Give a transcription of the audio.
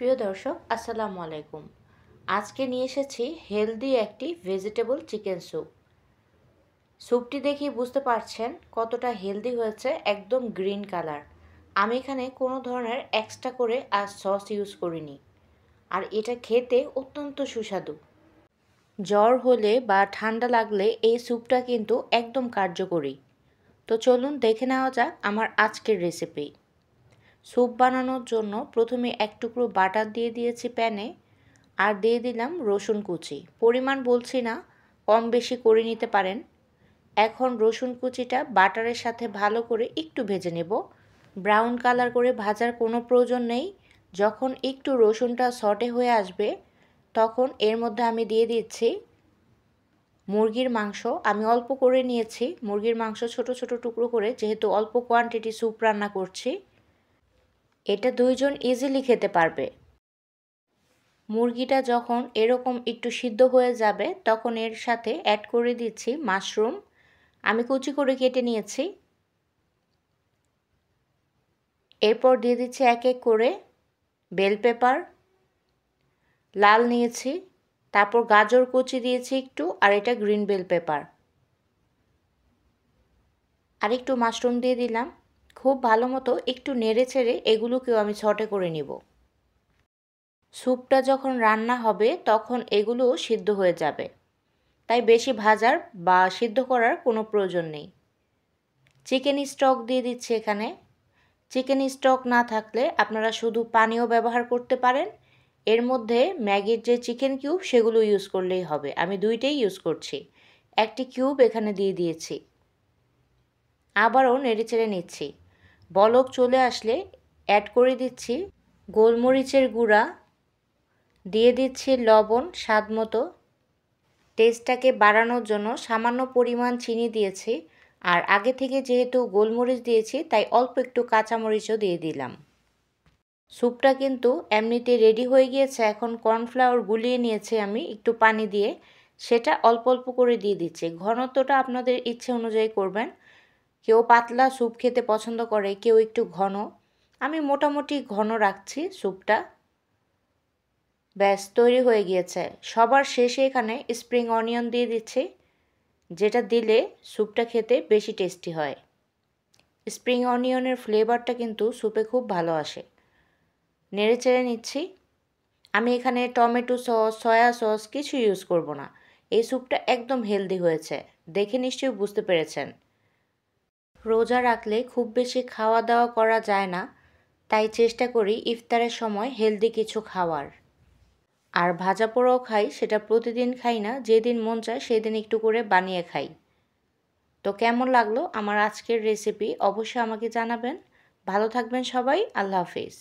প্রিয় দর্শক আসসালামু আলাইকুম। আজকে নিয়ে এসেছি হেলদি একটি ভেজিটেবল চিকেন স্যুপ। স্যুপটি দেখেই বুঝতে পারছেন কতটা হেলদি হয়েছে, একদম গ্রিন কালার। আমি এখানে কোনো ধরনের এক্সট্রা করে আর সস ইউজ করিনি, আর এটা খেতে অত্যন্ত সুস্বাদু। জ্বর হলে বা ঠান্ডা লাগলে এই স্যুপটা কিন্তু একদম কার্যকরী। তো চলুন দেখে নেওয়া যাক আমার আজকের রেসিপি। স্যুপ বানানোর জন্য প্রথমে এক টুকরো বাটার দিয়ে দিয়েছি প্যানে, আর দিয়ে দিলাম রসুন কুচি। পরিমাণ বলছি না, কম বেশি করে নিতে পারেন। এখন রসুন কুচিটা বাটারের সাথে ভালো করে একটু ভেজে নেব। ব্রাউন কালার করে ভাজার কোনো প্রয়োজন নেই। যখন একটু রসুনটা সটে হয়ে আসবে তখন এর মধ্যে আমি দিয়ে দিচ্ছি মুরগির মাংস। আমি অল্প করে নিয়েছি মুরগির মাংস, ছোট ছোট টুকরো করে, যেহেতু অল্প কোয়ান্টিটি স্যুপ রান্না করছি। এটা দুইজন ইজিলি খেতে পারবে। মুরগিটা যখন এরকম একটু সিদ্ধ হয়ে যাবে তখন এর সাথে অ্যাড করে দিচ্ছি মাশরুম। আমি কুচি করে কেটে নিয়েছি। এরপর দিয়ে দিচ্ছি এক এক করে বেল পেপার, লাল নিয়েছি, তারপর গাজর কুচি দিয়েছি একটু, আর এটা গ্রিন বেল পেপার, আর একটু মাশরুম দিয়ে দিলাম। খুব ভালো মতো একটু নেড়ে চেড়ে এগুলোকেও আমি ছটে করে নিব। স্যুপটা যখন রান্না হবে তখন এগুলোও সিদ্ধ হয়ে যাবে, তাই বেশি ভাজার বা সিদ্ধ করার কোনো প্রয়োজন নেই। চিকেন স্টক দিয়ে দিচ্ছি এখানে। চিকেন স্টক না থাকলে আপনারা শুধু পানিও ব্যবহার করতে পারেন। এর মধ্যে ম্যাগির যে চিকেন কিউব সেগুলো ইউজ করলেই হবে। আমি দুইটাই ইউজ করছি। একটি কিউব এখানে দিয়ে দিয়েছি। আবারও নেড়েচেড়ে নিচ্ছি। বলক চলে আসলে অ্যাড করে দিচ্ছি গোলমরিচের গুঁড়া, দিয়ে দিচ্ছি লবণ স্বাদ মতো। টেস্টটাকে বাড়ানোর জন্য সামান্য পরিমাণ চিনি দিয়েছি, আর আগে থেকে যেহেতু গোলমরিচ দিয়েছি তাই অল্প একটু কাঁচামরিচও দিয়ে দিলাম। স্যুপটা কিন্তু এমনিতে রেডি হয়ে গিয়েছে। এখন কর্নফ্লাওয়ার গুলিয়ে নিয়েছি আমি একটু পানি দিয়ে, সেটা অল্প অল্প করে দিয়ে দিচ্ছি। ঘনত্বটা আপনাদের ইচ্ছে অনুযায়ী করবেন। কেউ পাতলা স্যুপ খেতে পছন্দ করে, কেউ একটু ঘন। আমি মোটামুটি ঘন রাখছি স্যুপটা। ব্যাস তৈরি হয়ে গিয়েছে। সবার শেষে এখানে স্প্রিং অনিয়ন দিয়ে দিচ্ছি, যেটা দিলে স্যুপটা খেতে বেশি টেস্টি হয়। স্প্রিং অনিয়নের ফ্লেভারটা কিন্তু স্যুপে খুব ভালো আসে। নেড়ে চেড়ে নিচ্ছি। আমি এখানে টমেটো সস, সয়া সস কিছু ইউজ করব না। এই স্যুপটা একদম হেলদি হয়েছে, দেখে নিশ্চয়ই বুঝতে পেরেছেন। রোজা রাখলে খুব বেশি খাওয়া দাওয়া করা যায় না, তাই চেষ্টা করি ইফতারের সময় হেলদি কিছু খাওয়ার। আর ভাজা পোড়াও খাই, সেটা প্রতিদিন খাই না, যেদিন মন চায় সেদিন একটু করে বানিয়ে খাই। তো কেমন লাগলো আমার আজকের রেসিপি অবশ্যই আমাকে জানাবেন। ভালো থাকবেন সবাই। আল্লাহ হাফিজ।